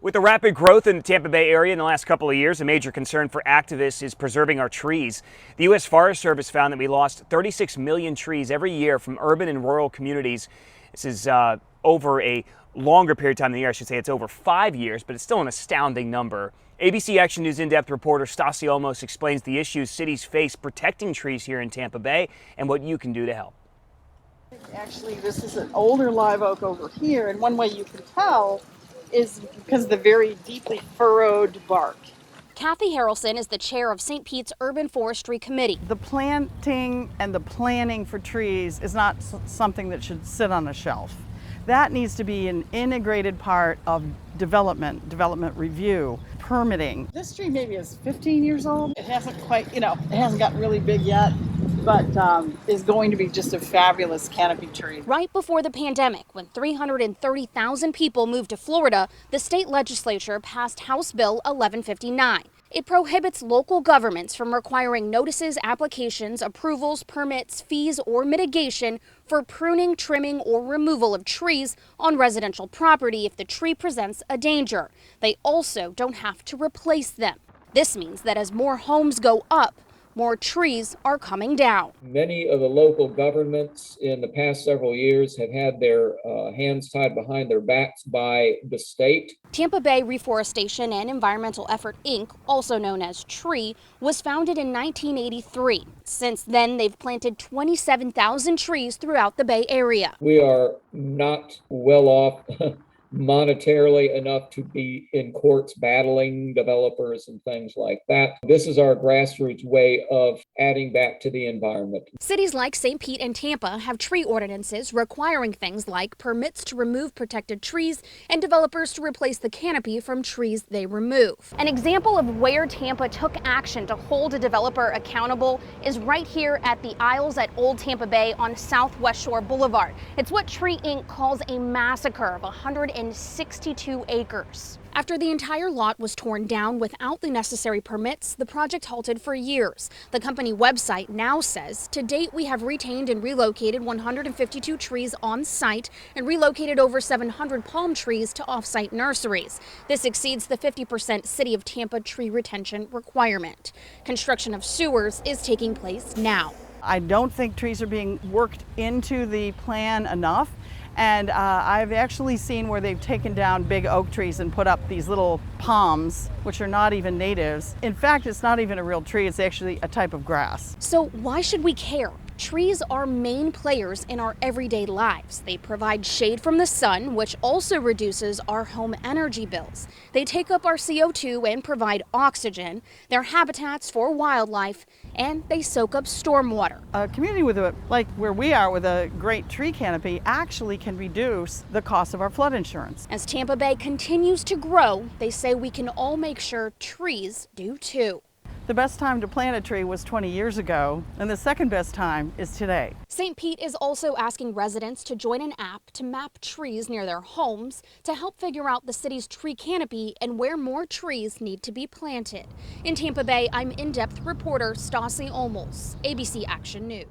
With the rapid growth in the Tampa Bay area in the last couple of years, a major concern for activists is preserving our trees. The U.S. Forest Service found that we lost 36 million trees every year from urban and rural communities. This is over a longer period of time than a year. I should say it's over 5 years, but it's still an astounding number. ABC Action News in-depth reporter Stassi Olmos explains the issues cities face protecting trees here in Tampa Bay and what you can do to help. Actually, this is an older live oak over here, and one way you can tell is because of the very deeply furrowed bark. Kathy Harrelson is the chair of St. Pete's Urban Forestry Committee. The planting and the planning for trees is not something that should sit on a shelf. That needs to be an integrated part of development review, permitting. This tree maybe is 15 years old. It hasn't quite, it hasn't gotten really big yet, but is going to be just a fabulous canopy tree. Right before the pandemic, when 330,000 people moved to Florida, the state legislature passed House Bill 1159. It prohibits local governments from requiring notices, applications, approvals, permits, fees, or mitigation for pruning, trimming, or removal of trees on residential property if the tree presents a danger. They also don't have to replace them. This means that as more homes go up, more trees are coming down. Many of the local governments in the past several years have had their hands tied behind their backs by the state. Tampa Bay Reforestation and Environmental Effort, Inc., also known as TREE, was founded in 1983. Since then, they've planted 27,000 trees throughout the Bay Area. We are not well off monetarily enough to be in courts battling developers and things like that. This is our grassroots way of adding back to the environment. Cities like St. Pete and Tampa have tree ordinances requiring things like permits to remove protected trees and developers to replace the canopy from trees they remove. An example of where Tampa took action to hold a developer accountable is right here at the aisles at Old Tampa Bay on Southwest Shore Boulevard. It's what Tree Inc. calls a massacre of 162 acres. After the entire lot was torn down without the necessary permits, the project halted for years. The company website now says, to date, we have retained and relocated 152 trees on site and relocated over 700 palm trees to off-site nurseries. This exceeds the 50% City of Tampa tree retention requirement. Construction of sewers is taking place now. I don't think trees are being worked into the plan enough. And I've actually seen where they've taken down big oak trees and put up these little palms, which are not even natives. In fact, it's not even a real tree, it's actually a type of grass. So why should we care? Trees are main players in our everyday lives. They provide shade from the sun, which also reduces our home energy bills. They take up our CO2 and provide oxygen. They're habitats for wildlife, and they soak up stormwater. A community like where we are with a great tree canopy actually can reduce the cost of our flood insurance. As Tampa Bay continues to grow, they say we can all make sure trees do too. The best time to plant a tree was 20 years ago, and the second best time is today. St. Pete is also asking residents to join an app to map trees near their homes to help figure out the city's tree canopy and where more trees need to be planted. In Tampa Bay, I'm in-depth reporter Stassi Olmos, ABC Action News.